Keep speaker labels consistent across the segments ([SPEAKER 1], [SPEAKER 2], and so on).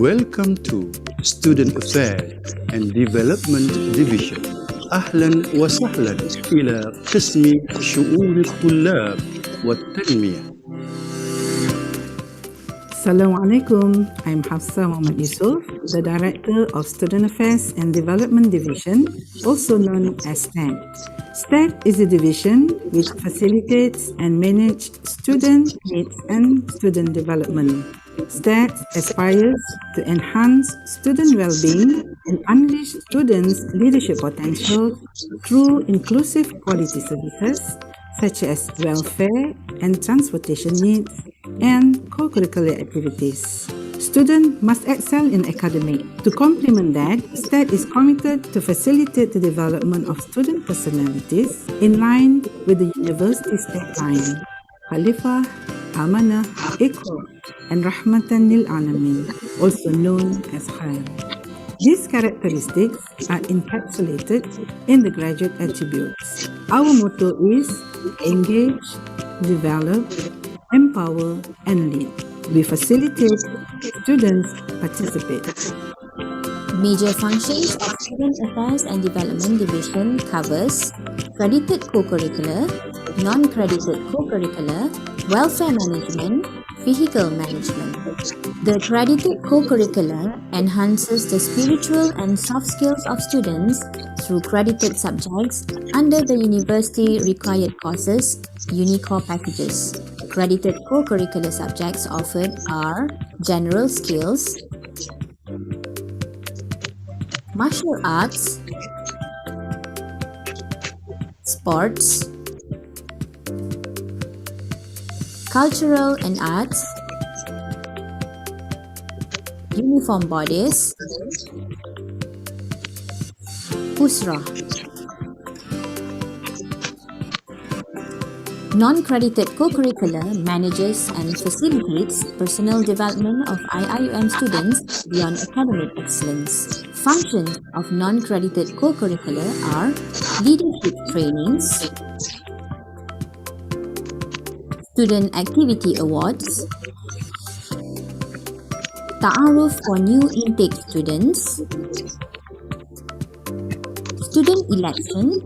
[SPEAKER 1] Welcome to Student Affairs and Development Division. أهلا وسهلا إلى قسم شؤون الطلاب والتنمية.
[SPEAKER 2] Assalamu alaikum. I'm Hafsa Muhammad Yusuf, the Director of Student Affairs and Development Division, also known as STADD. STADD is a division which facilitates and manages student needs and student development. STADD aspires to enhance student well-being and unleash students' leadership potential through inclusive quality services such as welfare and transportation needs and co-curricular activities. Students must excel in academic. To complement that, STADD is committed to facilitate the development of student personalities in line with the university's tagline, Khalifah, Amanah, Iqra, and Rahmatan lil Alamin, also known as Khair. These characteristics are encapsulated in the graduate attributes. Our motto is engage, develop, empower, and lead. We facilitate students participate.
[SPEAKER 3] Major functions of Student Affairs and Development Division covers credited co-curricular, non-credited co-curricular, welfare management, vehicle management. The credited co-curricular enhances the spiritual and soft skills of students through credited subjects under the university required courses, UniCore packages. Credited co-curricular subjects offered are general skills, martial arts, sports, cultural and arts, uniform bodies, Surah. Non-credited co-curricular manages and facilitates personal development of IIUM students beyond academic excellence. Functions of non-credited co-curricular are leadership trainings, student activity awards, ta'aruf for new intake students, student election,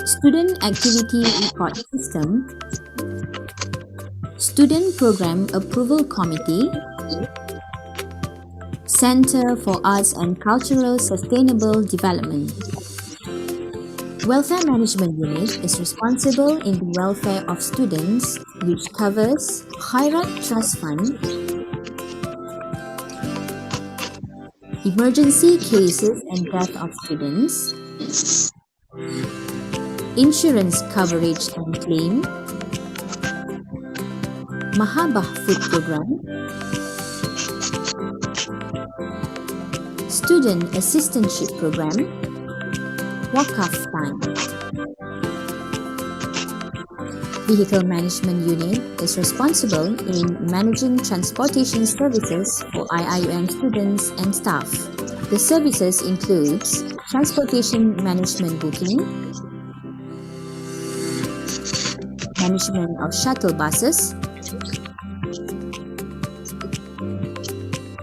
[SPEAKER 3] student activity report system, student program approval committee, Center for Arts and Cultural Sustainable Development. Welfare Management Unit is responsible in the welfare of students, which covers Khairat Trust Fund, emergency cases and death of students, insurance coverage and claim, Mahabah Food Program, Student Assistantship Program, Wakaf Fund. Vehicle Management Unit is responsible in managing transportation services for IIUM students and staff. The services includes transportation management booking, management of shuttle buses,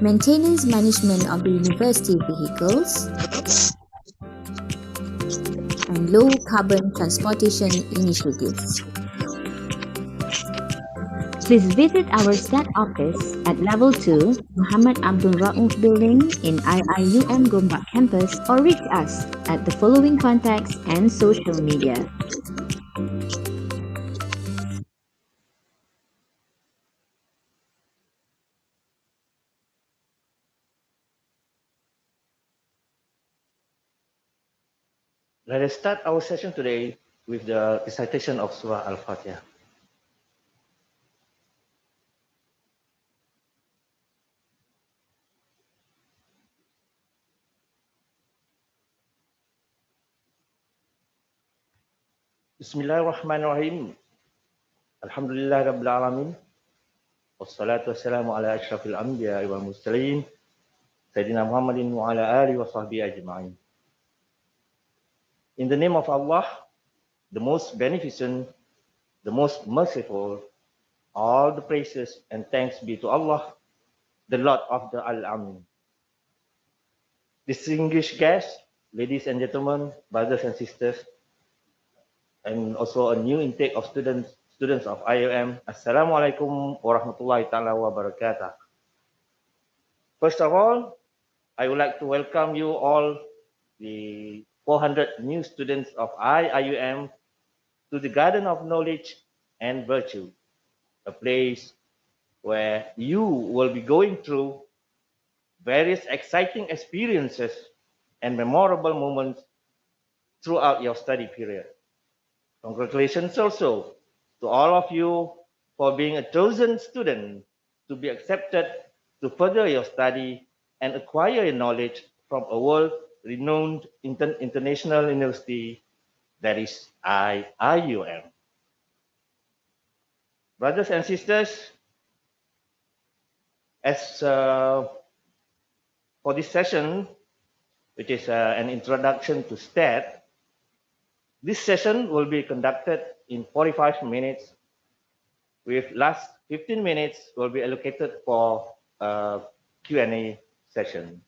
[SPEAKER 3] maintenance management of the university vehicles, and low carbon transportation initiatives. Please visit our STADD office at Level 2, Muhammad Abdul Rauf Building in IIUM Gombak campus, or reach us at the following contacts and social media.
[SPEAKER 4] Let us start our session today with the recitation of Surah Al-Fatiha. Bismillahirrahmanirrahim. Alhamdulillah Rabbil Alamin. Wassalatu wassalamu ala ashrafil anbiya wal mursalin. Sayyidina Muhammadin wa ala alihi wa sahbihi ajma'in. In the name of Allah, the most beneficent, the most merciful, All the praises and thanks be to Allah, the Lord of the Al-Amin. Distinguished guests, ladies and gentlemen, brothers and sisters, and also a new intake of students of IUM. Assalamualaikum warahmatullahi ta'ala wabarakatuh. First of all, I would like to welcome you all, the 400 new students of IUM, to the Garden of Knowledge and Virtue, a place where you will be going through various exciting experiences and memorable moments throughout your study period. Congratulations also to all of you for being a chosen student to be accepted to further your study and acquire your knowledge from a world-renowned international university, that is IUM. Brothers and sisters, as for this session, which is an introduction to STADD, this session will be conducted in 45 minutes, with last 15 minutes will be allocated for a Q&A session.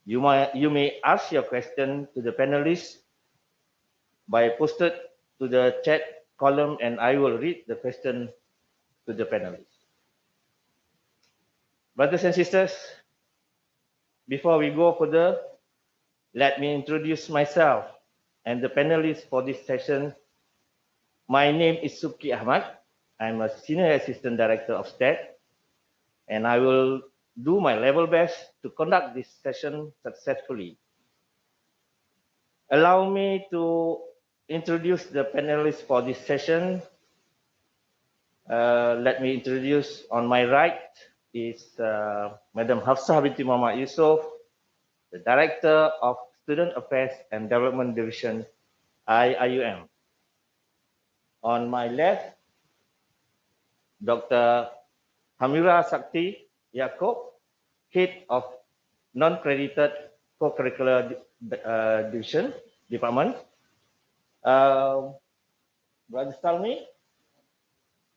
[SPEAKER 4] You may ask your question to the panelists by posted to the chat column, and I will read the question to the panelists. Brothers and sisters, before we go further, let me introduce myself and the panelists for this session. My name is Subki Ahmad. I'm a Senior Assistant Director of STADD, and I will do my level best to conduct this session successfully. Allow me to introduce the panelists for this session. Let me introduce, on my right is Madam Hafsah binti Muhammad Yusof, the Director of Student Affairs and Development Division, IUM. On my left, Dr. Hamira Sakti Yaakob, Head of Non-Credited Co-Curricular Department.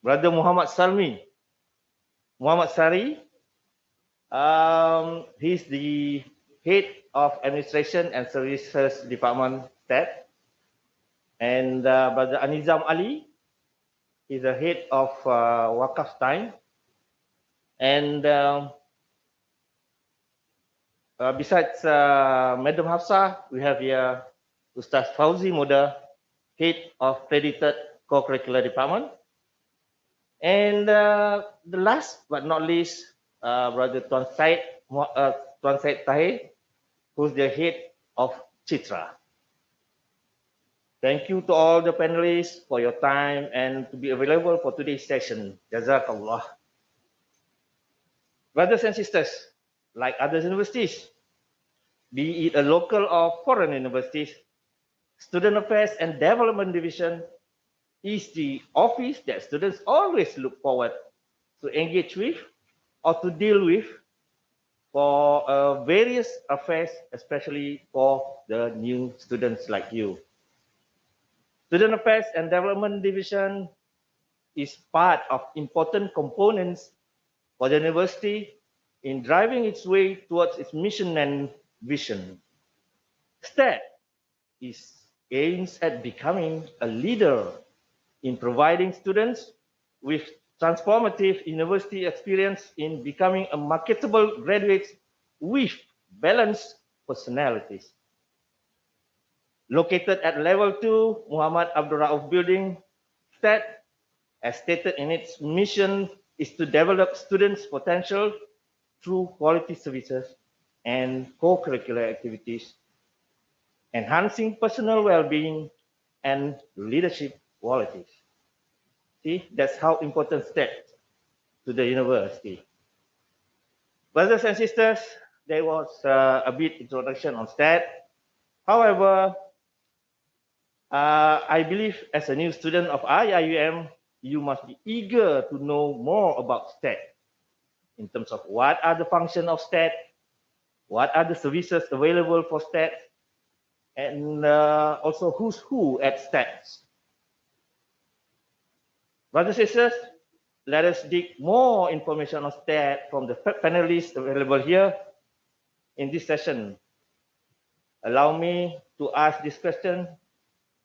[SPEAKER 4] Brother Muhammad Sari, he's the Head of Administration and Services Department, STADD. And Brother Anizam Ali, he's the Head of Wakaf Time. And besides Madam Hafsah, we have here Ustaz Fauzi Moda, Head of Credited Co-Curricular Department. And the last but not least, Brother Tuan Syed Tahir, who's the Head of Chitra. Thank you to all the panelists for your time and to be available for today's session. Jazakallah. Brothers and sisters, like other universities, be it a local or foreign universities, Student Affairs and Development Division is the office that students always look forward to engage with or to deal with for various affairs, especially for the new students like you. Student Affairs and Development Division is part of important components for the university in driving its way towards its mission and vision. STADD aims at becoming a leader in providing students with transformative university experience in becoming a marketable graduates with balanced personalities. Located at Level 2, Muhammad Abdul Rauf Building, STADD, as stated in its mission, is to develop students' potential through quality services and co-curricular activities, enhancing personal well-being and leadership qualities. See, that's how important STADD to the university. Brothers and sisters, there was a bit introduction on STADD. However, I believe as a new student of IUM, you must be eager to know more about STADD in terms of what are the functions of STADD, what are the services available for STADD, and also who's who at STADD. Brothers and sisters, let us dig more information on STADD from the panelists available here in this session. Allow me to ask this question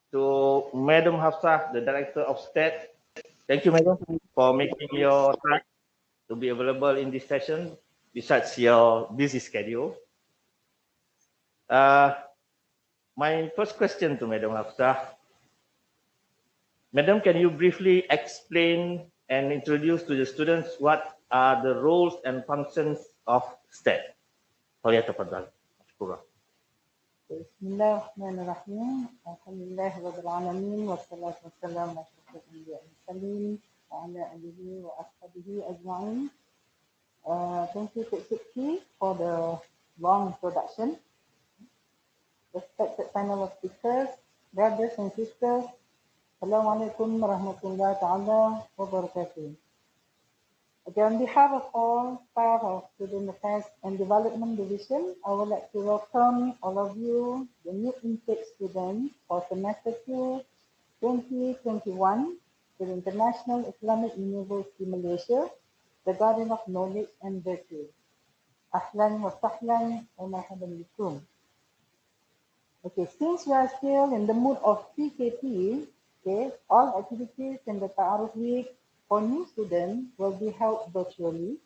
[SPEAKER 4] to Madam Hafsah, the Director of STADD. Thank you, Madam, for making your time to be available in this session besides your busy schedule. My first question to Madam Hafsah. Madam, can you briefly explain and introduce to the students what are the roles and functions of STADD? فليتفضل. مشكورا.
[SPEAKER 5] بسم الله الرحمن الرحيم. الحمد لله رب العالمين والصلاة والسلام على أشرف الأنبياء والمرسلين وعلى آله وأصحابه أجمعين. Thank you, Cik Siti, for the long introduction. Respected panel of speakers, brothers and sisters, Assalamualaikum warahmatullahi ta'ala wabarakatuh. Okay, on behalf of all staff of Student Affairs and Development Division, I would like to welcome all of you, the new intake students for semester 2, 2021, to the International Islamic University Malaysia, the Garden of Knowledge and Virtue. Ahlan wa sahlan wa marhaban bikum. Okay, since we are still in the mood of PKP, okay, all activities in the Ta'aruf Week for new students will be held virtually.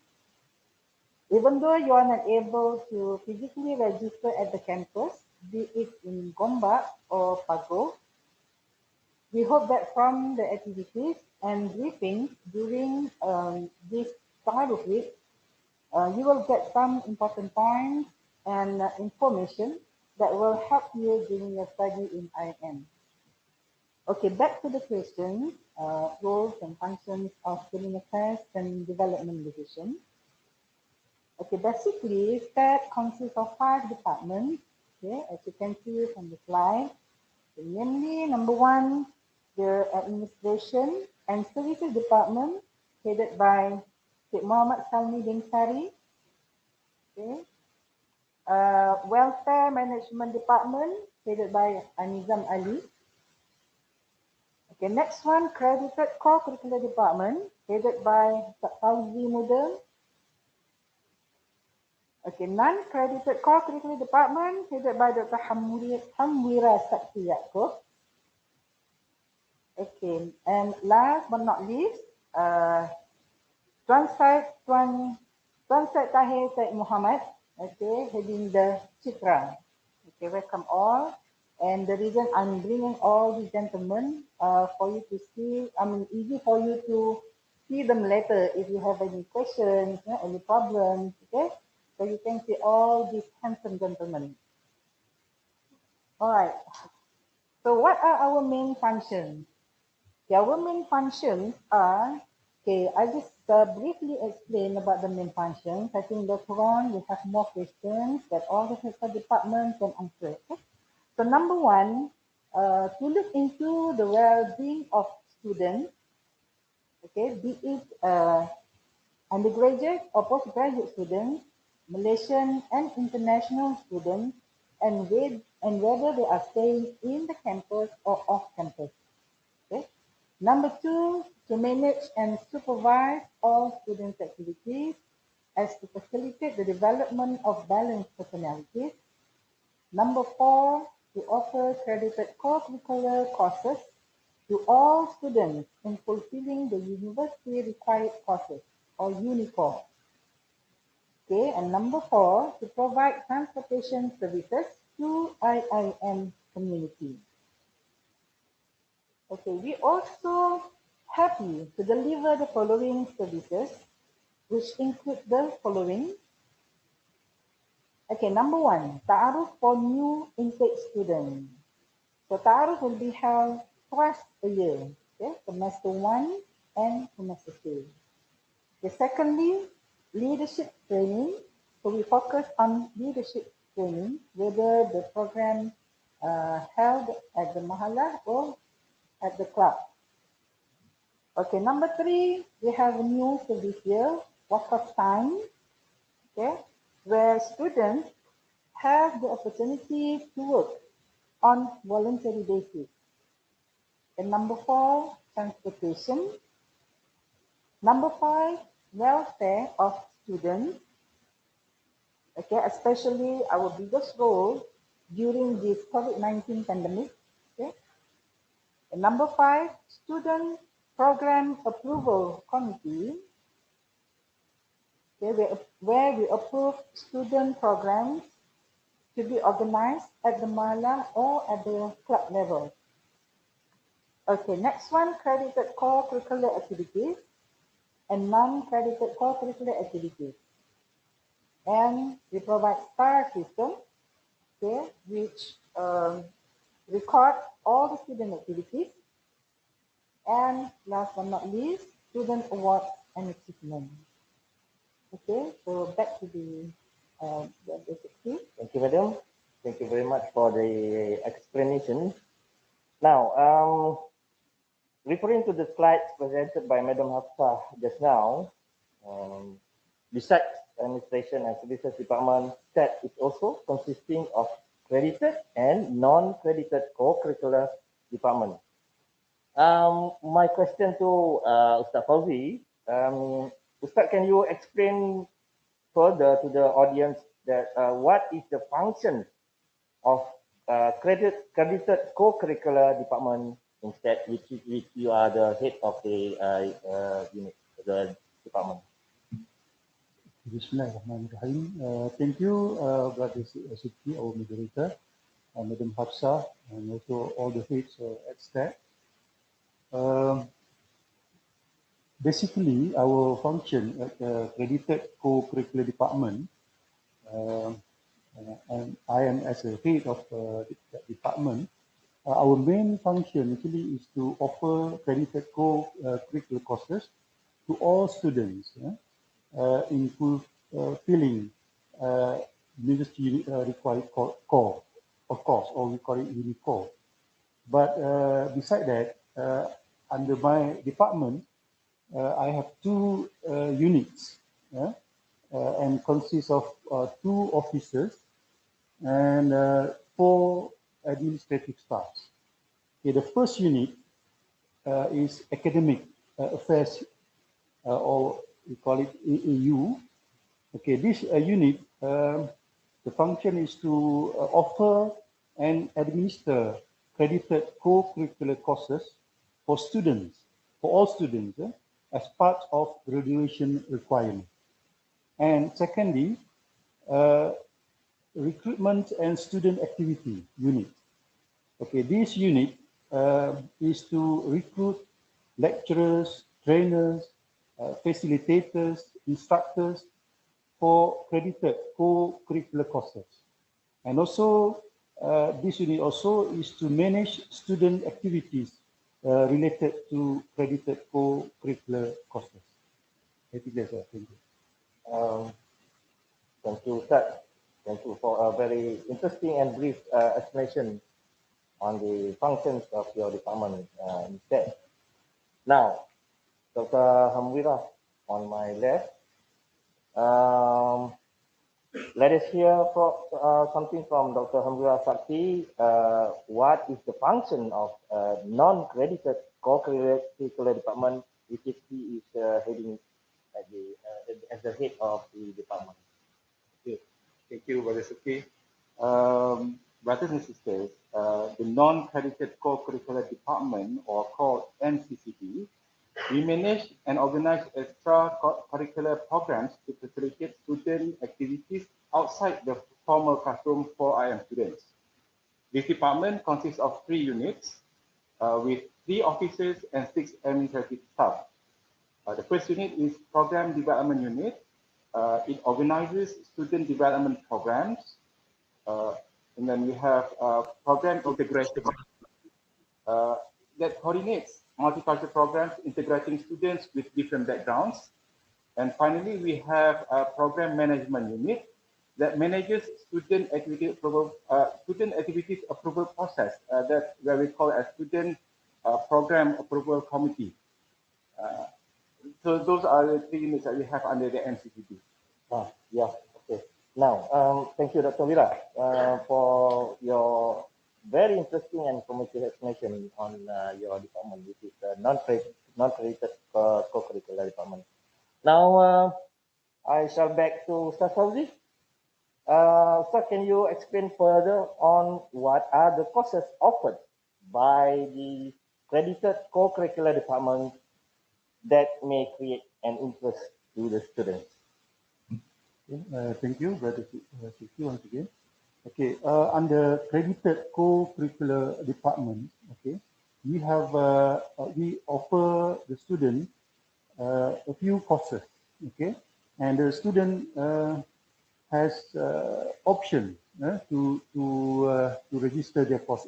[SPEAKER 5] Even though you are not able to physically register at the campus, be it in Gombak or Pago, we hope that from the activities and briefings during this Ta'aruf Week, you will get some important points and information that will help you during your study in IM. Okay, back to the question, roles and functions of Student Affairs and Development Division. Okay, basically, STADD consists of 5 departments, okay, as you can see from the slide. So, namely, number 1, the Administration and Services Department, headed by Cik Muhammad Salmi bin Sari. Okay. Welfare Management Department, headed by Anizam Ali. Okay, next one, Credited Co-Curricular Department, headed by Fauzi Muda. Okay, Non-Credited Co-Curricular Department, headed by Dr. Hamwira Sakti Yaakob. Okay, and last but not least, Tuan Syed Tahir Syed Muhammad, okay, heading the Citra. Okay, welcome all. And the reason I'm bringing all these gentlemen for you to see, easy for you to see them later if you have any questions, any problems, okay? So you can see all these handsome gentlemen. All right. So what are our main functions? Okay, our main functions are, okay, I just briefly explain about the main functions. I think later on we have more questions that all the departments can answer. Okay? So number 1, to look into the well-being of students, okay, be it undergraduate or postgraduate students, Malaysian and international students, and whether they are staying in the campus or off campus. Okay. Number 2, to manage and supervise all students' activities as to facilitate the development of balanced personalities. Number 4, to offer credited co-curricular courses to all students in fulfilling the university required courses or UNICORE. Okay, and number 4, to provide transportation services to IIM community. Okay, we also happy to deliver the following services, which include the following. Okay, number 1, Ta'aruf for new intake students. So Ta'aruf will be held twice a year, okay, semester 1 and semester 2. Okay, secondly, leadership training. So we focus on leadership training, whether the program held at the mahalah or at the club. Okay, number 3, we have a new service here, wakaf time, okay, where students have the opportunity to work on voluntary basis. And number 4, transportation. Number 5, welfare of students. Okay, especially our biggest role during this COVID-19 pandemic. Okay. And number 5, student program approval committee. Okay, where we approve student programs to be organized at the Mala or at the club level. Okay, next one, credited co-curricular activities and non-credited co-curricular activities. And we provide star system, okay, which record all the student activities. And last but not least, student awards and achievement. Okay, so back to the basic key.
[SPEAKER 4] Thank you, madam. Thank you very much for the explanation. Now, referring to the slides presented by Madam Hafsah just now, besides administration and services department, STADD is also consisting of credited and non-credited co-curricular department. My question to Ustaz Fauzi, Ustaz, can you explain further to the audience that what is the function of credited co-curricular department instead, which you are the head of the unit, the department?
[SPEAKER 1] Bismillahirrahmanirrahim. Thank you, Brother Suki, our moderator, Madam Hafsah, and also all the heads at STADD. Basically, our function at the credited co-curricular department, and I am as a head of that department, our main function actually is to offer credited co-curricular courses to all students, in fulfilling university required core, of course, or we call it UniCore. But beside that, under my department, I have two units, and consists of 2 officers and 4 administrative staffs. Okay, the first unit is academic affairs, or we call it AAU. Okay, this unit, the function is to offer and administer credited co-curricular courses for students, for all students, as part of graduation requirement. And secondly, recruitment and student activity unit. Okay, this unit is to recruit lecturers, trainers, facilitators, instructors for credited co-curricular courses. And also, this unit also is to manage student activities related to credited co-curricular courses. I think that's all. Thank you.
[SPEAKER 4] Thank you, Ustaz. Thank you for a very interesting and brief explanation on the functions of your department instead. Now, Dr. Hamwira on my left. Let us hear something from Dr. Hamwira Sakti. What is the function of non-credited co-curricular department, which he is heading as the head of the department?
[SPEAKER 6] Okay. Thank you, Brother Suki. Brothers and sisters, the non-credited co-curricular department, or called NCCD, we manage and organize extra-curricular programs to facilitate student activities outside the formal classroom for IM students. This department consists of 3 units with 3 officers and 6 administrative staff. The first unit is Program Development Unit. It organizes student development programs. And then we have Program Integration that coordinates multicultural programs integrating students with different backgrounds. And finally, we have a Program Management Unit that manages student activity approval, activities approval process. That's where we call a Student Program Approval Committee. So those are the 3 units that we have under the NCCD.
[SPEAKER 4] Yeah, okay. Now, thank you, Dr. Wira, for your very interesting and informative explanation on your department, which is non-credited non-accredited co-curricular department. Now, I shall back to Ustaz Fauzi. Sir, can you explain further on what are the courses offered by the accredited co-curricular department that may create an interest to the students?
[SPEAKER 1] Thank you, Brother Siki, once again. Okay, under accredited co-curricular department, okay, we have we offer the student a few courses, okay, and the student has option to register their course,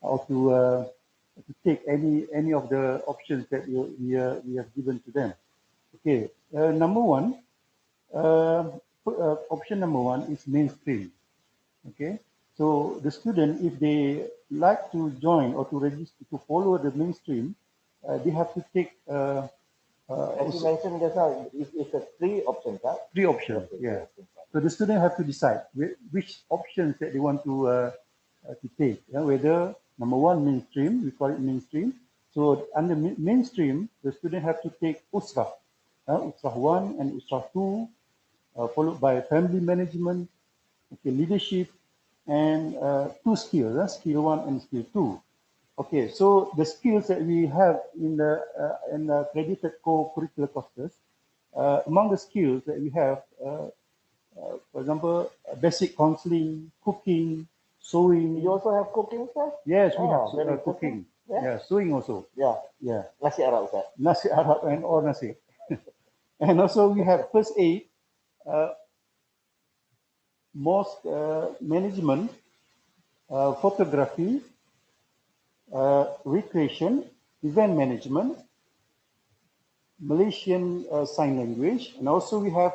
[SPEAKER 1] or to take any of the options that we have given to them. Okay, number one, option number one is mainstream. Okay, so the student, if they like to join or to register to follow the mainstream, they have to take.
[SPEAKER 4] As you mentioned just now, it's a three options, right?
[SPEAKER 1] Three options, yeah. So the student have to decide which options that they want to take. Whether number one, mainstream, we call it mainstream. So under mainstream, the student have to take Usrah, Usrah 1 and Usrah 2, followed by family management, okay, leadership, and two skills, skill 1 and skill 2. Okay, so the skills that we have in the accredited co-curricular courses, among the skills that we have, for example, basic counseling, cooking, sewing.
[SPEAKER 4] You also have cooking, sir?
[SPEAKER 1] Yes, we have cooking. Yeah, sewing also.
[SPEAKER 4] Yeah. Nasi Arab, sir.
[SPEAKER 1] Nasi Arab and or nasi. And also we have first aid, most management, photography, recreation, event management, Malaysian Sign Language, and also we have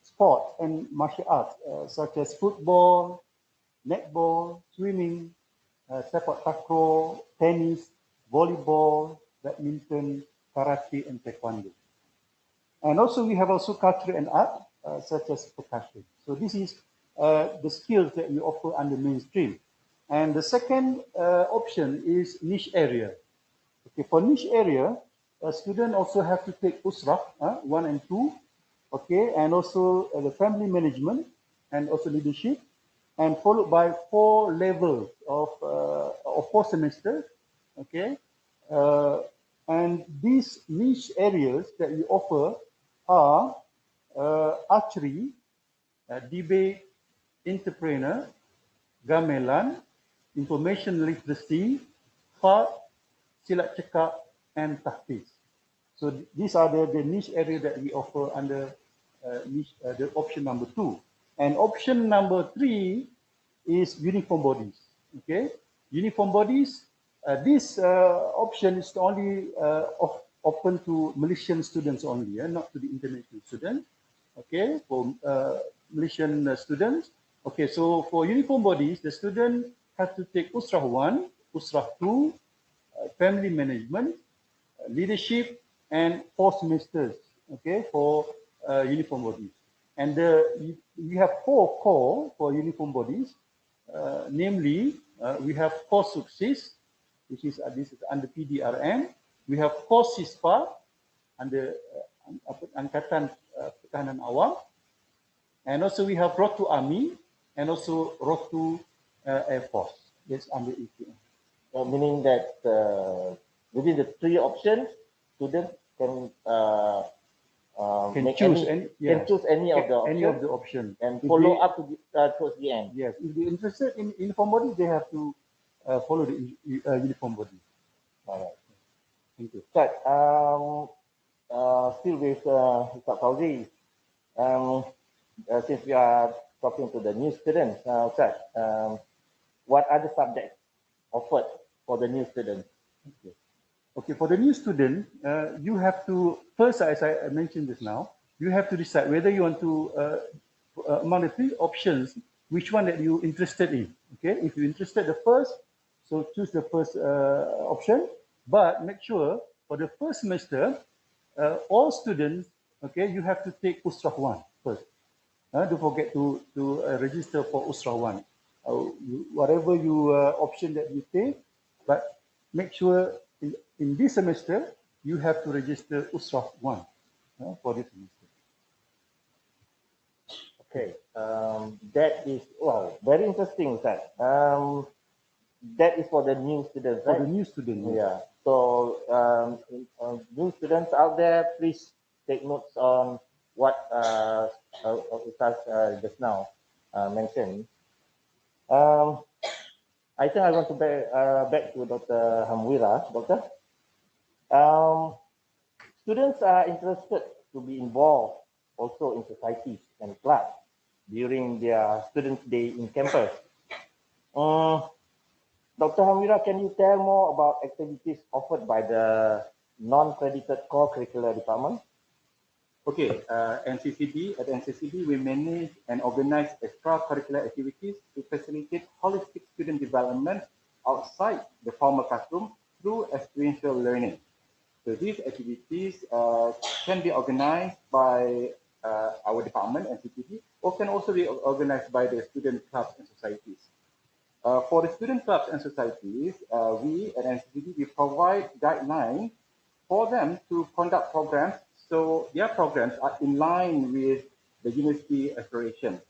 [SPEAKER 1] sport and martial arts such as football, netball, swimming, sepak takraw, tennis, volleyball, badminton, karate, and taekwondo. And also we have also culture and art such as percussion. So this is the skills that we offer under mainstream. And the second option is niche area. Okay, for niche area, a student also have to take Usrah 1 and 2, okay, and also the family management and also leadership, and followed by 4 levels of 4 semesters, okay. And these niche areas that we offer are archery, debate, entrepreneur, gamelan, information literacy, fard, silat cekak, and tahfiz. So these are the niche area that we offer under the option number 2. And option number 3 is uniform bodies. Okay, uniform bodies. This option is only open to Malaysian students only, not to the international students. Okay, for Malaysian students. Okay, so for uniform bodies, the student have to take Usrah 1, Usrah 2, family management, leadership, and 4 semesters, okay, for uniform bodies. And we have 4 core for uniform bodies, namely, we have core suksis, which is this is under PDRM. We have core SISPA under Angkatan Pertahanan Awam, and also we have Road to Army and also Road to Air Force. That's under EPM.
[SPEAKER 4] Meaning that within the 3 options, students can
[SPEAKER 1] choose
[SPEAKER 4] any of the
[SPEAKER 1] options
[SPEAKER 4] and follow up to towards the end.
[SPEAKER 1] Yes, if they're interested in uniform body, they have to follow the uniform body.
[SPEAKER 4] All right.
[SPEAKER 1] Thank you.
[SPEAKER 4] Ustaz, still with Ustaz Fauzi, since we are talking to the new students, Ustaz, what are the subjects offered for the new students?
[SPEAKER 1] Okay, for the new student, you have to, first, as I mentioned just now, you have to decide whether you want to, among the 3 options, which one that you're interested in. Okay, if you're interested the first, so choose the first option, but make sure for the first semester, all students, okay, you have to take Usrah 1 first. Don't forget to register for Usrah 1. Whatever you option that you take, but make sure in this semester, you have to register USRAF 1 for this semester.
[SPEAKER 4] Okay, that is, wow, very interesting, Ustaz. That is for the new students, right?
[SPEAKER 1] For the new students.
[SPEAKER 4] Yeah. So, new students out there, please take notes on what Ustaz just now mentioned. I think I want to back to Dr. Hamwira. Doctor, students are interested to be involved also in societies and clubs during their student day in campus. Dr. Hamwira, can you tell more about activities offered by the non-credited co-curricular department?
[SPEAKER 6] Okay, NCCD, at NCCD, we manage and organize extracurricular activities to facilitate holistic student development outside the formal classroom through experiential learning. So these activities can be organized by our department, NCCD, or can also be organized by the student clubs and societies. For the student clubs and societies, we at NCCD, we provide guidelines for them to conduct programs, so their programs are in line with the university aspiration.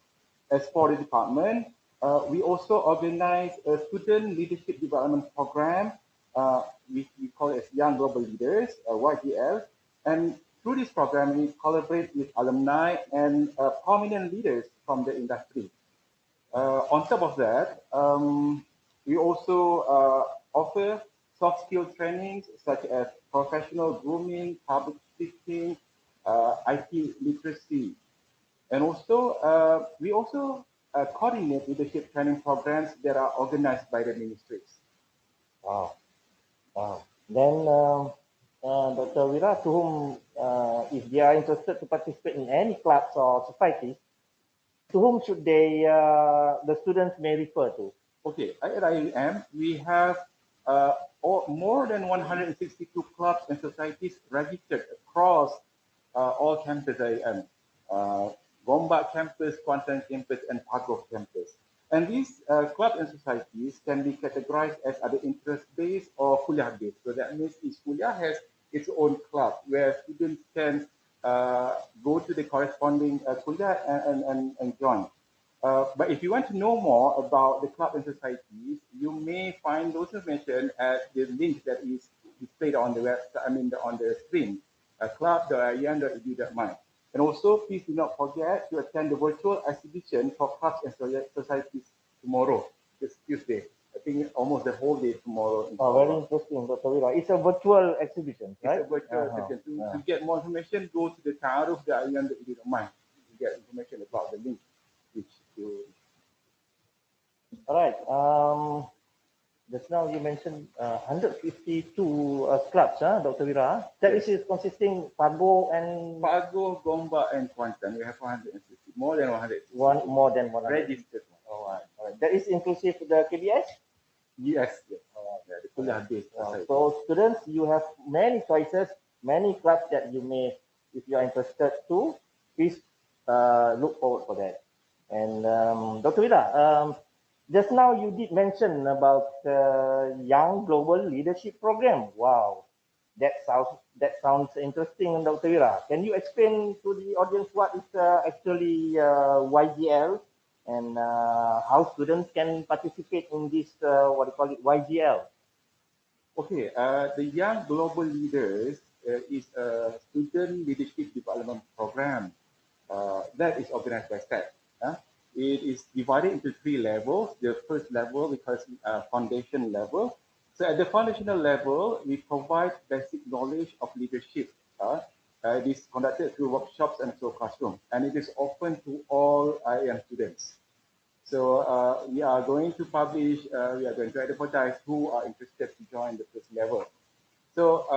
[SPEAKER 6] As for the department, we also organize a student leadership development program, which we call it as Young Global Leaders, YGL, and through this program, we collaborate with alumni and prominent leaders from the industry. On top of that, we also offer soft skill trainings such as professional grooming, public speaking, IT literacy. And also, we also coordinate leadership training programs that are organized by the ministries.
[SPEAKER 4] Wow. Wow. Then, Dr. Wira, to whom, if they are interested to participate in any clubs or societies, to whom should they, the students may refer to?
[SPEAKER 6] Okay, at IUM, we have more than 162 clubs and societies registered across all campus IUM. Gombak campus, Kuantan campus, and Pagoh campus. And these clubs and societies can be categorized as either interest-based or kuliah-based. So that means each kuliah has its own club where students can go to the corresponding kuliah and join. But if you want to know more about the club and societies, you may find those information at the link that is displayed on the website, on the screen, club.ian.edu.my. And also, please do not forget to attend the virtual exhibition for clubs and societies tomorrow, this Tuesday. I think almost the whole day tomorrow.
[SPEAKER 4] Very interesting, Dr. Wira. It's a virtual exhibition, right?
[SPEAKER 6] It's a virtual exhibition. To get more information, go to the ta'aruf.ian.edu.my to get information about the link.
[SPEAKER 4] All right. Just now you mentioned 152 clubs, Dr. Wira. That is consisting Pagoh and
[SPEAKER 6] Pagoh, Gombak, and Kuantan. We have 150, more than 100.
[SPEAKER 4] More than 100
[SPEAKER 6] registered.
[SPEAKER 4] All right. All right. That is inclusive the KBS.
[SPEAKER 6] Yes. The kuliah-based.
[SPEAKER 4] So students, you have many choices, many clubs that you may, if you are interested to, please look forward for that. And Dr. Wira, just now you did mention about Young Global Leadership Program. Wow, that sounds interesting, Dr. Wira. Can you explain to the audience what is actually YGL and how students can participate in this, what do you call it, YGL?
[SPEAKER 6] Okay, the Young Global Leaders is a student leadership development program that is organized by STADD. It is divided into 3 levels. The first level we call foundation level. So at the foundational level, we provide basic knowledge of leadership. It is conducted through workshops and through classroom, and it is open to all IAM students. So we are going to publish, we are going to advertise who are interested to join the first level. So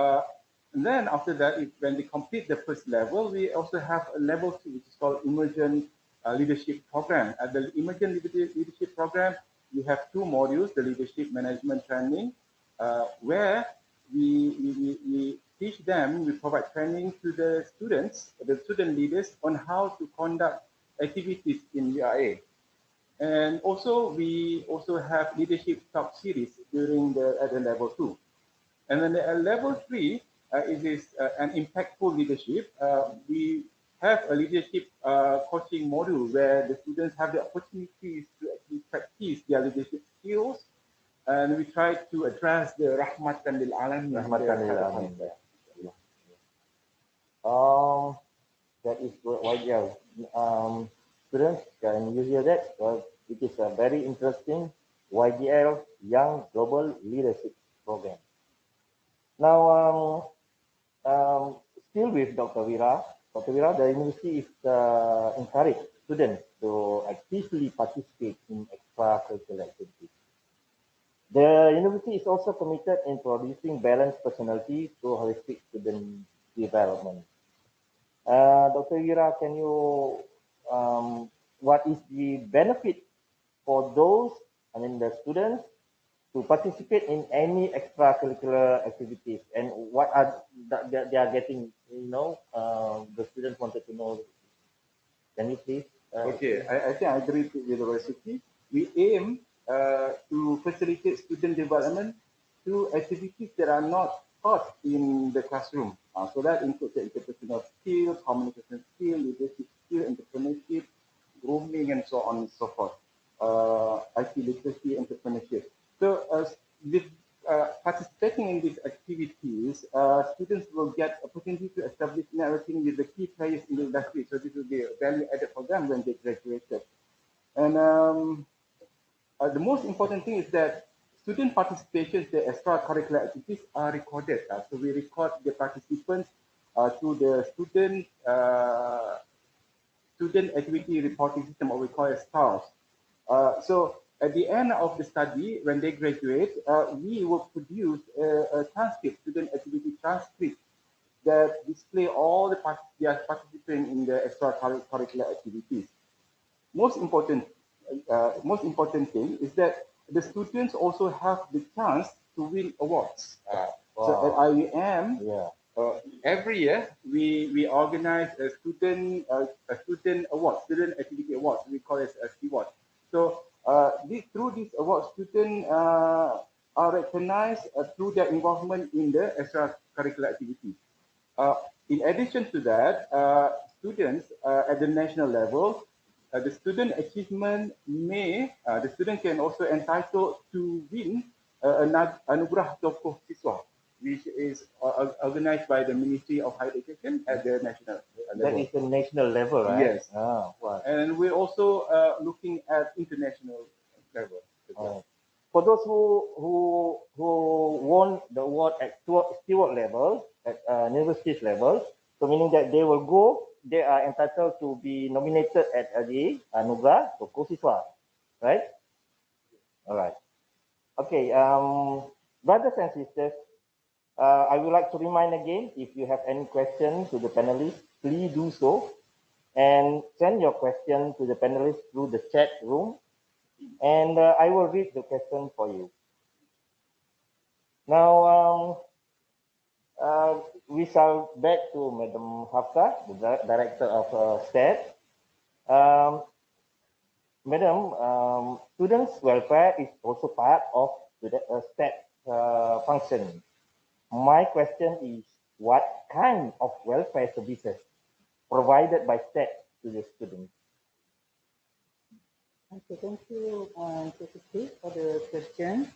[SPEAKER 6] and then after that, when we complete the first level, we also have a level 2, which is called Emergent Leadership Program. At the Emergent Leadership Program, we have 2 modules, the Leadership Management Training, where we teach them, we provide training to the students, the student leaders, on how to conduct activities in UIA. And also, we also have leadership talk series during at the level 2. And then level 3 is an impactful leadership. We have a leadership coaching module where the students have the opportunities to actually practice their leadership skills, and we try to address the rahmatan lil alamin.
[SPEAKER 4] Rahmatan lil alamin. That is good. Well, yeah. Students, can you hear that? Well, it is a very interesting YGL Young Global Leadership Program. Now, still with Dr. Wira. Dr. Wira, the university is encourage students to actively participate in extracurricular activities. The university is also committed in producing balanced personality through holistic student development. Dr. Wira, can you, what is the benefit for those, the students, to participate in any extracurricular activities, and what are they are getting, the students wanted to know. Can you please?
[SPEAKER 6] Okay, I think I agree with the university. We aim to facilitate student development through activities that are not taught in the classroom. So that includes the interpersonal skills, communication skills, leadership skills, entrepreneurship, grooming, and so on and so forth. IT literacy, entrepreneurship. So with participating in these activities, students will get opportunity to establish networking with the key players in the industry. So this will be a value-added for them when they graduated. And the most important thing is that student participation in the extracurricular activities are recorded. So we record the participants through the student activity reporting system, or we call it STARS. So at the end of the study, when they graduate, we will produce a transcript, student activity transcript, that display all the participants in the extracurricular activities. Most important thing is that the students also have the chance to win awards. So at IUM, every year we organize a student award, student activity awards. We call it a STADD. So through this award, students are recognized through their involvement in the extracurricular activities. In addition to that, students at the national level, the student achievement the student can also entitled to win Anugerah Tokoh Siswa, which is organized by the Ministry of Higher Education at the national level.
[SPEAKER 4] That is the national level, right?
[SPEAKER 6] Yes. Wow. And we're also looking at international level.
[SPEAKER 4] For those who won the award at steward level, at universities level, so meaning that they are entitled to be nominated at the Anugerah Tokoh Siswa, right? All right. Okay, brothers and sisters, I would like to remind again, if you have any questions to the panelists, please do so, and send your question to the panelists through the chat room, and I will read the question for you. Now, we shall back to Madam Hafsa, the Director of STADD. Madam, students' welfare is also part of the STADD function. My question is, what kind of welfare services provided by STADD to the students?
[SPEAKER 5] Okay, thank you, Secretary, for the question.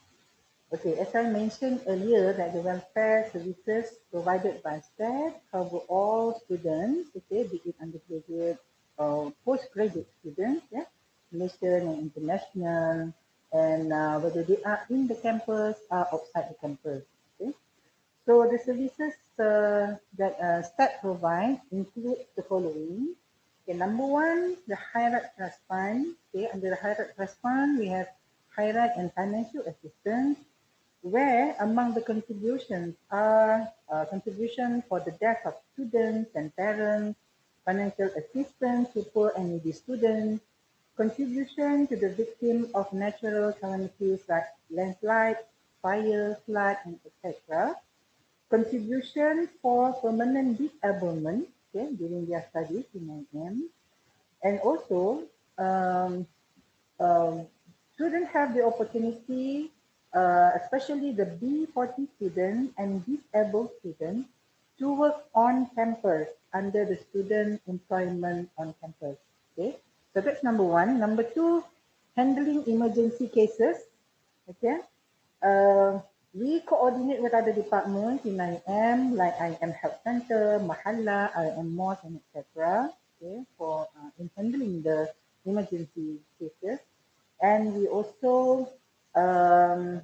[SPEAKER 5] Okay, as I mentioned earlier, that the welfare services provided by STADD cover all students, okay, be it undergraduate or postgraduate students, yeah, Malaysian and international, and whether they are in the campus or outside the campus. Okay, so the services that STADD provides include the following. Okay, number one, the Higher Trust Fund. Okay, under the Higher Trust Fund, we have Higher and financial assistance, where among the contributions are contribution for the death of students and parents, financial assistance to poor and needy students, contribution to the victim of natural calamities like landslide, fire, flood, and etc. Contribution for permanent disablement, okay, during their studies in IM, and also students have the opportunity especially the B40 students and disabled students, to work on campus under the student employment on campus. Okay, so that's number one. Number two, handling emergency cases. Okay, we coordinate with other departments in IM, like IM Health Center, Mahalla, IM Mosque, and etc. Okay, for in handling the emergency cases, and we also um,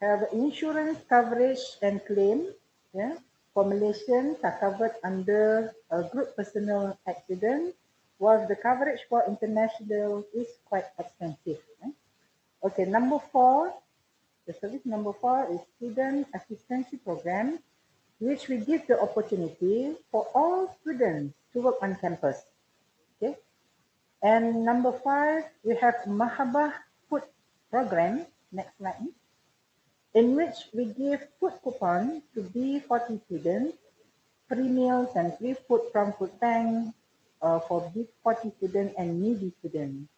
[SPEAKER 5] have insurance coverage and claim. Yeah, for Malaysians are covered under a group personal accident, while the coverage for international is quite expensive. Okay, number four, the service number four is student assistance program, which we give the opportunity for all students to work on campus. Okay, and number five, we have Mahabah food program. Next slide. In which we give food coupon to B40 students, free meals and free food from food bank for B40 students and needy students.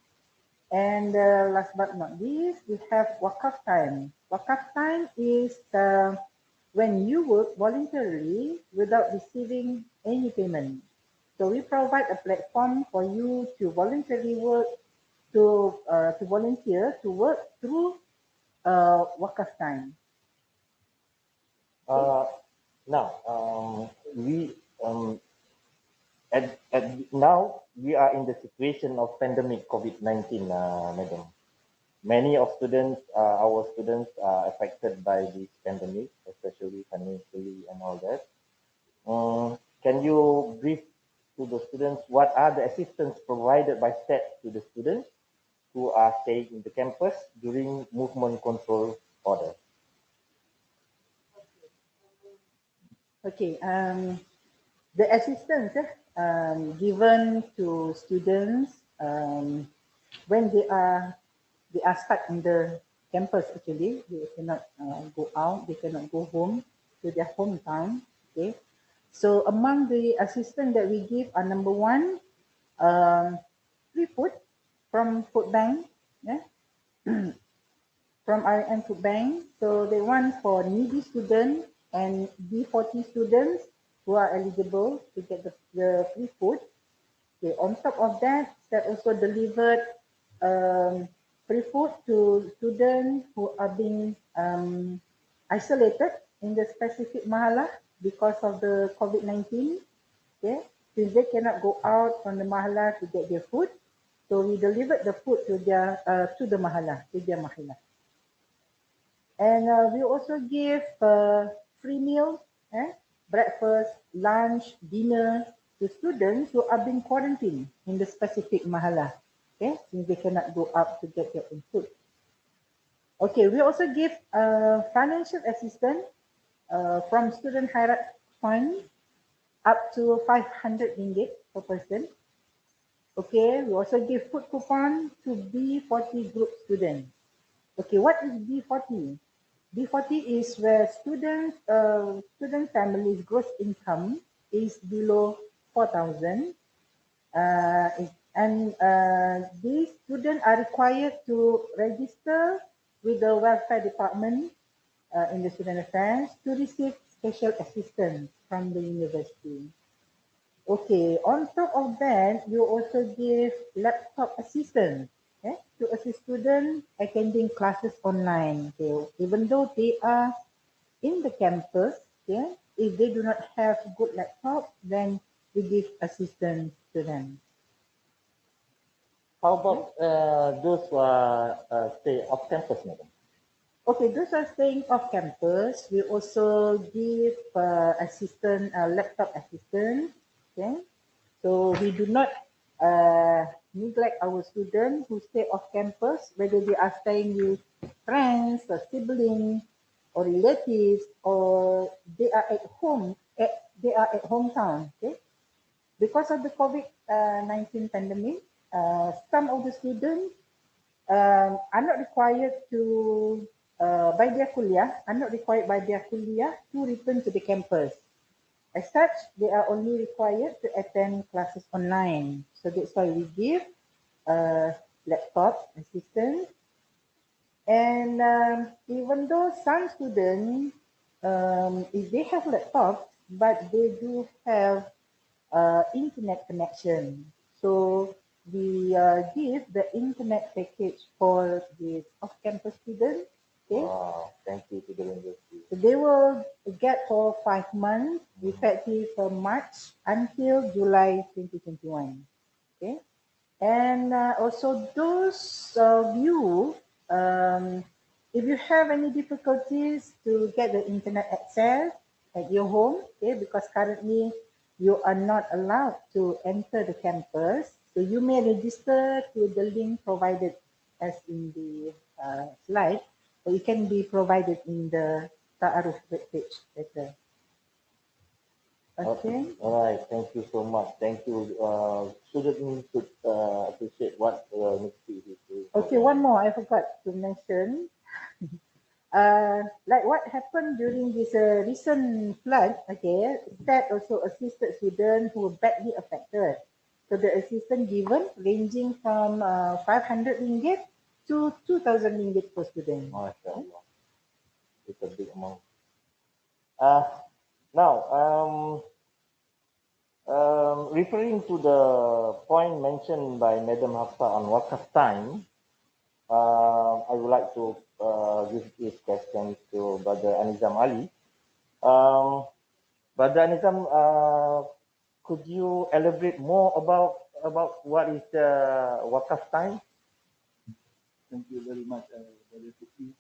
[SPEAKER 5] And last but not least, we have wakaf time. Wakaf time is when you work voluntarily without receiving any payment. So we provide a platform for you to voluntarily work, to volunteer to work through wakaf time.
[SPEAKER 4] Now, we at now we are in the situation of pandemic COVID-19, madam. Many of students, our students, are affected by this pandemic, especially financially and all that. Can you brief to the students what are the assistance provided by STADD to the students who are staying in the campus during movement control order?
[SPEAKER 5] Okay, the assistance given to students when they are stuck in the campus. Actually, they cannot go out, they cannot go home to their hometown. Okay, so among the assistance that we give are number one, free food from food bank. Yeah. From IM Food Bank. So they want for needy students and B40 students who are eligible to get the free food. Okay, on top of that, that also delivered free food to students who are being isolated in the specific mahala because of the COVID-19. Okay, since they cannot go out from the mahala to get their food, so we delivered the food to their to the mahala, to their mahala. And we also give free meals, breakfast, lunch, dinner to students who are being quarantined in the specific mahala, okay, since they cannot go out to get their own food. Okay, we also give financial assistance from Student Khairat Fund up to 500 ringgit per person. Okay, we also give food coupon to B40 group students. Okay, what is B40? B40 is where student families' gross income is below 4,000, and these students are required to register with the welfare department in the student affairs to receive special assistance from the university. Okay, on top of that, you also give laptop assistance, to assist students attending classes online. Okay, even though they are in the campus, okay, if they do not have good laptop, then we give assistance to them.
[SPEAKER 4] How about those who are stay off campus, madam?
[SPEAKER 5] Okay, those are staying off campus. We also give laptop assistance. Okay, so we do not neglect our students who stay off campus, whether they are staying with friends or siblings or relatives, or they are at home. They are at hometown. Okay, because of the COVID-19 pandemic, some of the students are not required to by their kuliah, are not required by their kuliah to return to the campus. As such, they are only required to attend classes online. So that's why we give laptop assistance And even though some students, if they have laptops, but they do have internet connection. So we give the internet package for these off-campus students. Okay.
[SPEAKER 4] Wow, thank you to the university.
[SPEAKER 5] So they will get for 5 months, effective from March until July 2021. Okay. And also those of you, if you have any difficulties to get the internet access at your home, okay, because currently you are not allowed to enter the campus, so you may register to the link provided as in the slide, or it can be provided in the Ta'aruf webpage later. Okay.
[SPEAKER 4] All right. Thank you so much. Thank you. Students should appreciate what the university is doing.
[SPEAKER 5] Okay, one more I forgot to mention. Like what happened during this recent flood, okay, STADD also assisted students who were badly affected. So the assistance given ranging from 500 ringgit to 2,000 ringgit per student.
[SPEAKER 4] MashaAllah. It's a big amount. Now, referring to the point mentioned by Madam Hafsa on wakaf time, I would like to give this question to Brother Anizam Ali. Brother Anizam, could you elaborate more about what is the wakaf time?
[SPEAKER 6] Thank you very much, Brother Suki.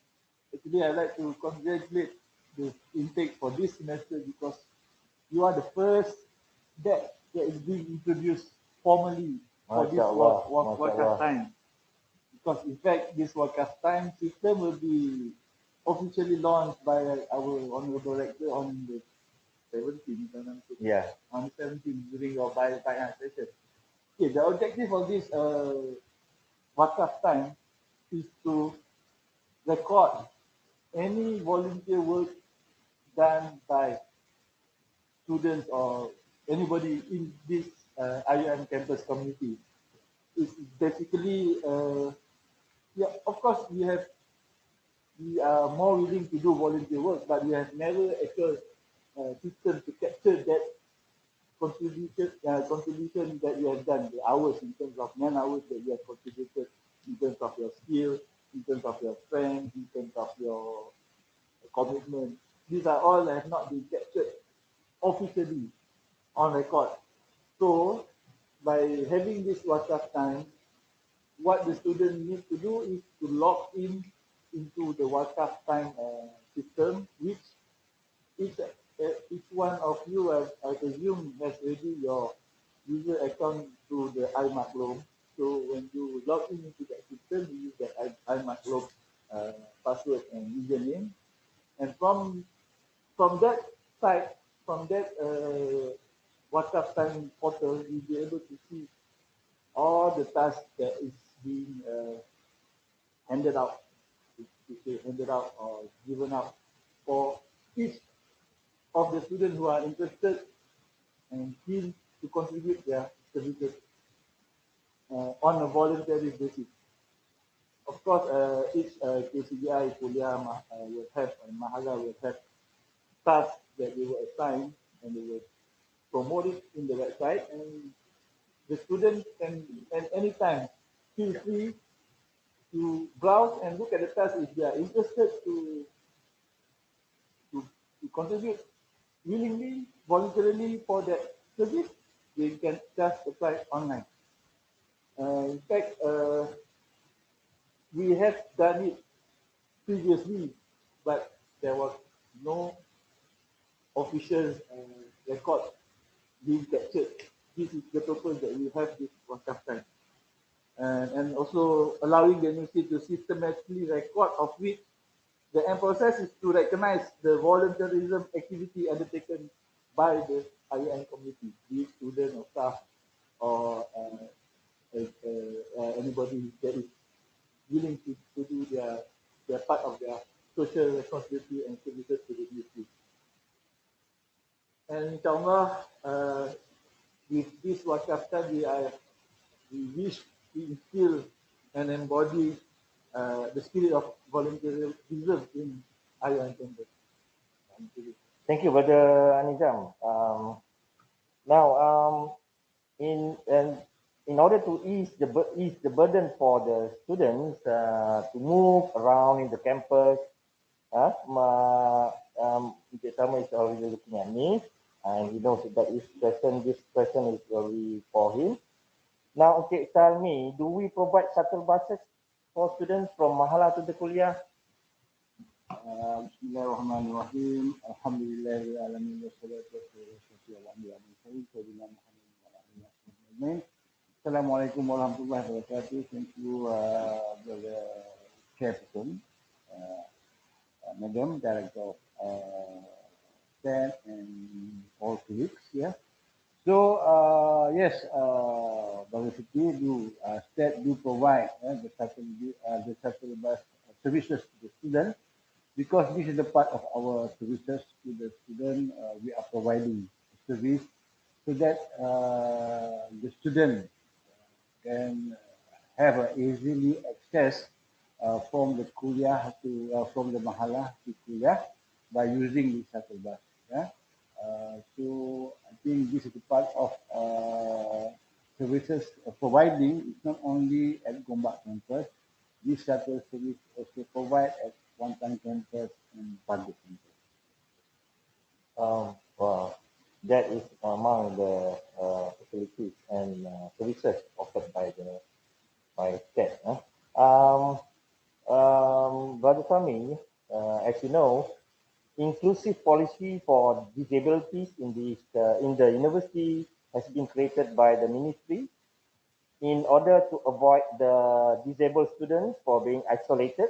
[SPEAKER 6] Actually, I'd like to congratulate the intake for this semester because you are the first that is being introduced formally for this wakaf time. Because in fact, this wakaf time system will be officially launched by our Honorable Rector on the 17th,
[SPEAKER 4] Yeah.
[SPEAKER 6] on the 17th during your Bayar session. Okay, the objective of this wakaf time is to record any volunteer work done by students or anybody in this IUM campus community. It's basically, yeah, of course, we are more willing to do volunteer work, but we have never actual system to capture that contribution that you have done, the hours in terms of man hours that you have contributed, in terms of your skill, in terms of your strength, in terms of your commitment. These are all have not been captured officially on record. So by having this WhatsApp time, what the student needs to do is to log in into the WhatsApp time system, which each one of you, I presume, has already your user account through the iMaklum. So when you log in into that system, you use that iMaklum password and username. And from that site, from that WhatsApp time portal, you'll be able to see all the tasks that is being handed out or given out for each of the students who are interested and keen to contribute their services on a voluntary basis. Of course, each KCBI kuliah will have, and Mahala will have tasks that they will assign and they will promote it in the website, and the students can at any time feel free to browse and look at the task if they are interested to contribute willingly, voluntarily for that service. They can just apply online. In fact, we have done it previously, but there was no official record being captured. This is the purpose that we have this WhatsApp time. And also allowing the university to systematically record of which the end process is to recognize the volunteerism activity undertaken by the IUM community, be it student or staff or anybody that is willing to do their part of their social responsibility and services to the university. And inshallah, with this WhatsApp time, we wish to instill and embody the spirit of volunteerism in IOM campus.
[SPEAKER 4] Thank you, Brother Anizam. Now, in order to ease the burden for the students to move around in the campus, Encik Sama is already looking at me, and he knows that this question is already for him. Now, Encik Salmi, do we provide shuttle buses for students from Mahala to the Kuliah?
[SPEAKER 6] Bismillahirrahmanirrahim. Alhamdulillahirrahmanirrahim. Wassalatu wassalamu ala Muhammad. Assalamualaikum warahmatullahi wabarakatuh. Thank you, Brother Chairperson, Madam Director of STADD and all colleagues. Yeah. So yes, Brother Siti do STADD do provide the shuttle bus services to the students, because this is the part of our services to the student. We are providing service so that the student can have easily access from the kuliah to from the mahala to kuliah by using the shuttle bus. Yeah. So I think this is the part of services providing. It's not only at Gombak campus. This shuttle service also provide at Kuantan campus and Pagu campus.
[SPEAKER 4] Wow. That is among the facilities and services offered by STADD. Brother Sami, as you know, inclusive policy for disabilities in the university has been created by the ministry in order to avoid the disabled students for being isolated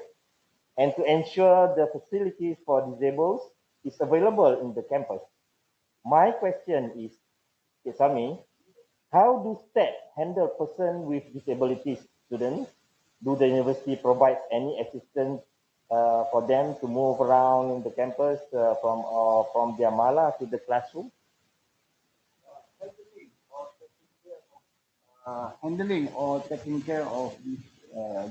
[SPEAKER 4] and to ensure the facilities for disabled is available in the campus. My question is, Sami, how do STADD handle person with disabilities students? Do the university provide any assistance for them to move around in the campus from their mala to the classroom?
[SPEAKER 6] Handling or taking care of this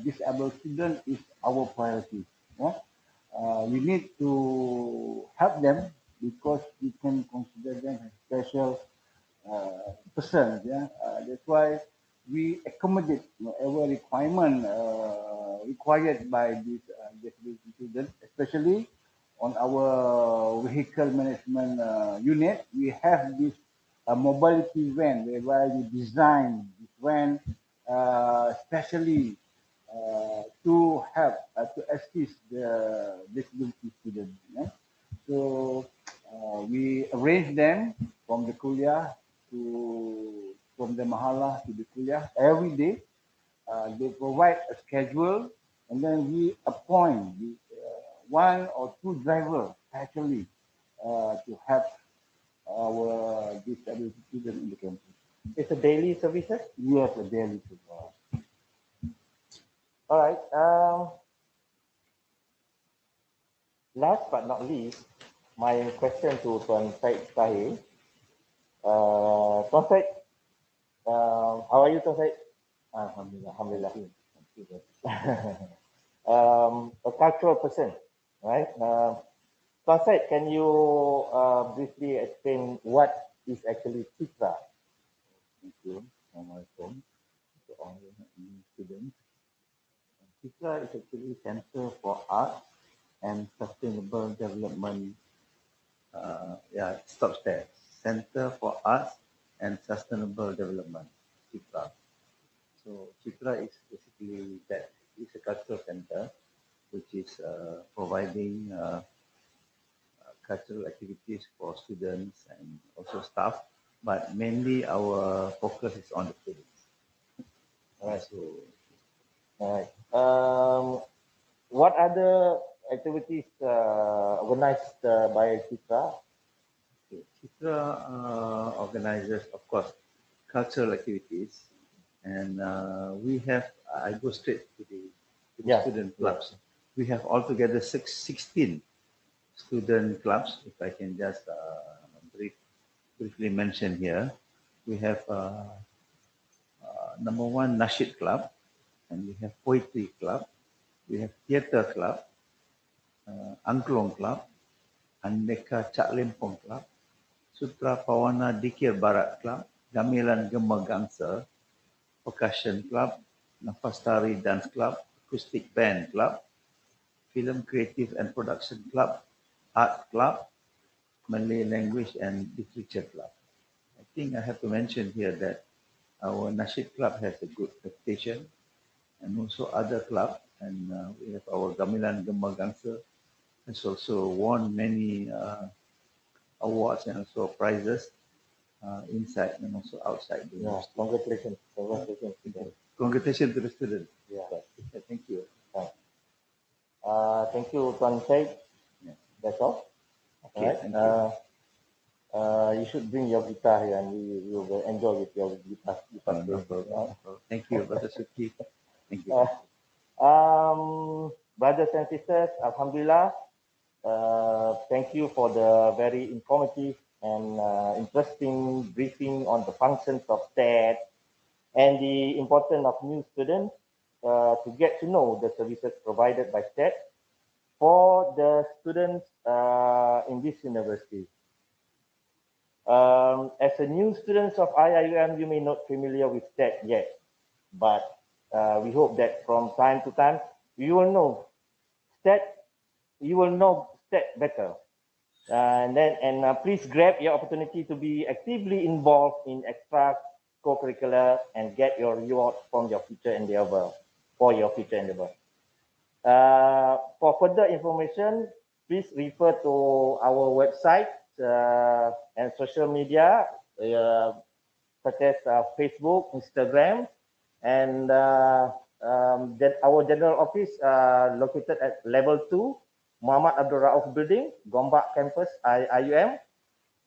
[SPEAKER 6] disabled student is our priority. Yeah? We need to help them because we can consider them as special persons. Yeah? That's why we accommodate whatever requirement required by these disability students, especially on our vehicle management unit. We have this mobility van whereby we design this van especially to help to assist the disability students. Yeah? So we arrange them from the kuliah from the mahala to the kuliah every day. They provide a schedule, and then we appoint one or two drivers actually to help our disability students in the campus.
[SPEAKER 4] It's a daily service?
[SPEAKER 6] Yes, a daily service.
[SPEAKER 4] All right. Last but not least, my question to Tuan Syed Tahir. Tuan Syed, how are you, Tuan Syed?
[SPEAKER 6] Alhamdulillah.
[SPEAKER 4] Alhamdulillah. A cultural person, right? Tuan Syed, can you briefly explain what is actually Citra?
[SPEAKER 6] Thank you. Assalamualaikum to all the students. Citra is actually Center for Arts and Sustainable Development. Stop there. Center for Arts and Sustainable Development, Citra. So Citra is basically that. It's a cultural center which is providing cultural activities for students and also staff, but mainly our focus is on the students.
[SPEAKER 4] Alright. What other activities organized by Citra?
[SPEAKER 6] Citra organizes, of course, cultural activities, and we have. I go straight to the student clubs. We have altogether 16 student clubs. If I can just briefly mention here, we have number one Nashid Club, and we have Poetry Club,
[SPEAKER 7] We have Theatre Club, Angklong Club, Aneka Cak Lempong Club, Sutra Pawana Dikir Barat Club, Gamelan Gema Gangsa, Percussion Club, Nafas Tari Dance Club, Acoustic Band Club, Film Creative and Production Club, Art Club, Malay Language and Literature Club. I think I have to mention here that our Nasheed Club has a good reputation, and also other clubs, and we have our Gamelan Gema Gangsa has also won many awards and also prizes inside and also outside the university.
[SPEAKER 4] Congratulations. Congratulations.
[SPEAKER 7] Congratulations to the students.
[SPEAKER 4] Yeah.
[SPEAKER 7] Thank you.
[SPEAKER 4] Thank you, Tuan Syed.
[SPEAKER 7] Yeah.
[SPEAKER 4] That's all.
[SPEAKER 7] Okay,
[SPEAKER 4] Alright.
[SPEAKER 7] thank you.
[SPEAKER 4] You should bring your guitar here and we will enjoy with your guitar.
[SPEAKER 7] No problem. Thank you, Brother Suki. Thank you.
[SPEAKER 4] Brothers and sisters, Alhamdulillah, thank you for the very informative and interesting briefing on the functions of STADD and the importance of new students to get to know the services provided by STADD for the students in this university. As a new students of IIUM, you may not familiar with STADD yet, but we hope that from time to time you will know STADD, better. Please grab your opportunity to be actively involved in extra co-curricular and get your reward from your future endeavor, for further information, please refer to our website and social media such as Facebook, Instagram, and our general office located at level 2, Muhammad Abdul Rauf Building, Gombak Campus, IIUM.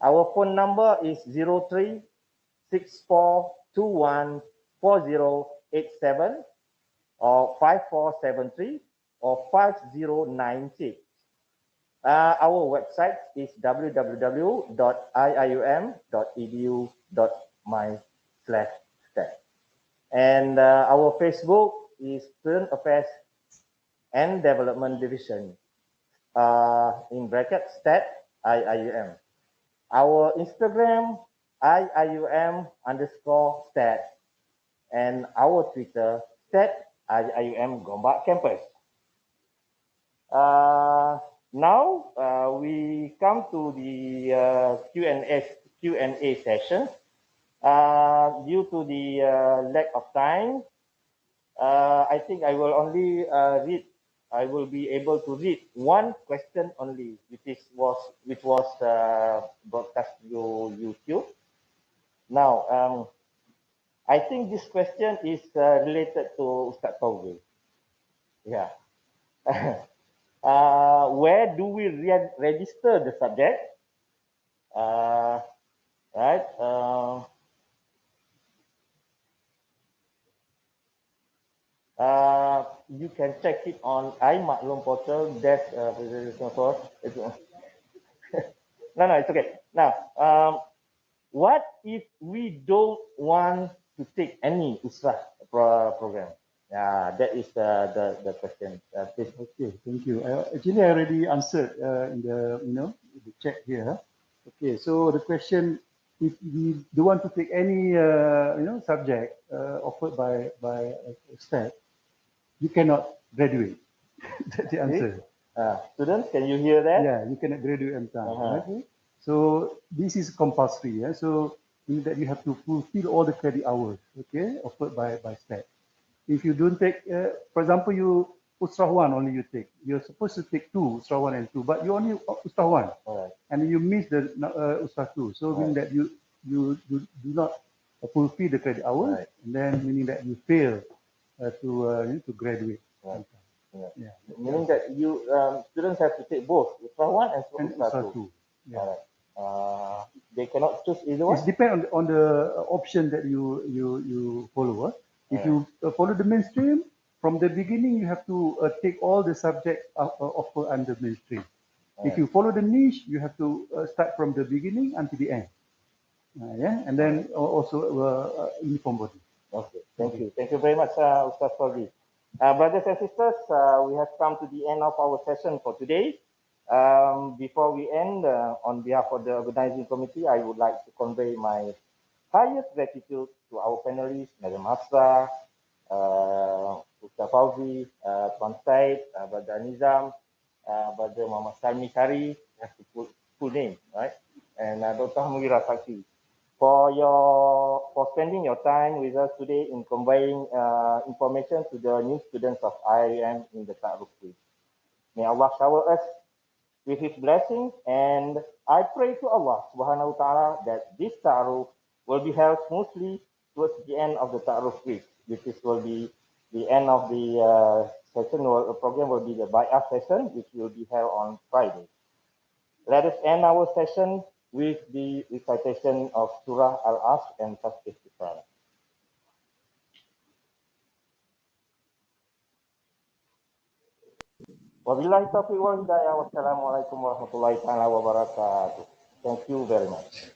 [SPEAKER 4] Our phone number is 03-6421-4087 or 5473 or 5096. Our website is www.iium.edu.my/STADD. And our Facebook is Student Affairs and Development Division, in bracket STADD IIUM. Our Instagram, IIUM_STADD. And our Twitter, STADD IIUM Gombak Campus. Now we come to the Q&A session. Due to the lack of time, I think I will only be able to read one question only, which was broadcast through YouTube. Now, I think this question is related to Ustaz Taufik. Yeah. Where do we register the subject? Right. You can check it on iMaklum portal. That's no, it's okay. Now, what if we don't want to take any Usrah program? That is the question. Please.
[SPEAKER 1] Okay, thank you. Actually, I already answered in the the chat here. Okay, so the question, if we don't want to take any subject offered by STADD, you cannot graduate. That's the answer.
[SPEAKER 4] Students, can you hear that?
[SPEAKER 1] Yeah, you cannot graduate on time. Right? So this is compulsory. Yeah? So means that you have to fulfill all the credit hours, okay, offered by STADD. If you don't take, for example, you Usrah 1 only you take. You're supposed to take 2, Usrah 1 and 2, but you only Usrah 1, and you miss the Usrah 2. So meaning that you do not fulfill the credit hours, and then meaning that you fail to graduate.
[SPEAKER 4] Yeah. Meaning that you students have to take both Usrah 1 and Usrah 2.
[SPEAKER 1] Yeah.
[SPEAKER 4] They cannot choose either one.
[SPEAKER 1] It depends on the option that you follow. If you follow the mainstream, from the beginning you have to take all the subjects offered under mainstream. If you follow the niche, you have to start from the beginning until the end. And then also uniform body.
[SPEAKER 4] Okay, thank you very much, Ustaz Fadli. Brothers and sisters, we have come to the end of our session for today. Before we end, on behalf of the organizing committee, I would like to convey my highest gratitude to our panelists, Madam Hafsa, Ustaz Fauzi, Tuan Said, Brother Nizam, Brother Muhammad Salmi Kari, have to put full name, right? And Dr. Hamira Sakti, for spending your time with us today in conveying information to the new students of IIM in the Ta'aruf Quiz. May Allah shower us with His blessings, and I pray to Allah Subhanahu wa Taala that this Ta'aruf will be held smoothly towards the end of the Ta'aruf Quiz, which will be the end of the session. The program will be the Bai'ah session, which will be held on Friday. Let us end our session with the recitation of Surah Al-Asr and Fatiha. Wabillahi taufiq wal hidayah. Wassalamualaikum warahmatullahi wabarakatuh. Thank you very much.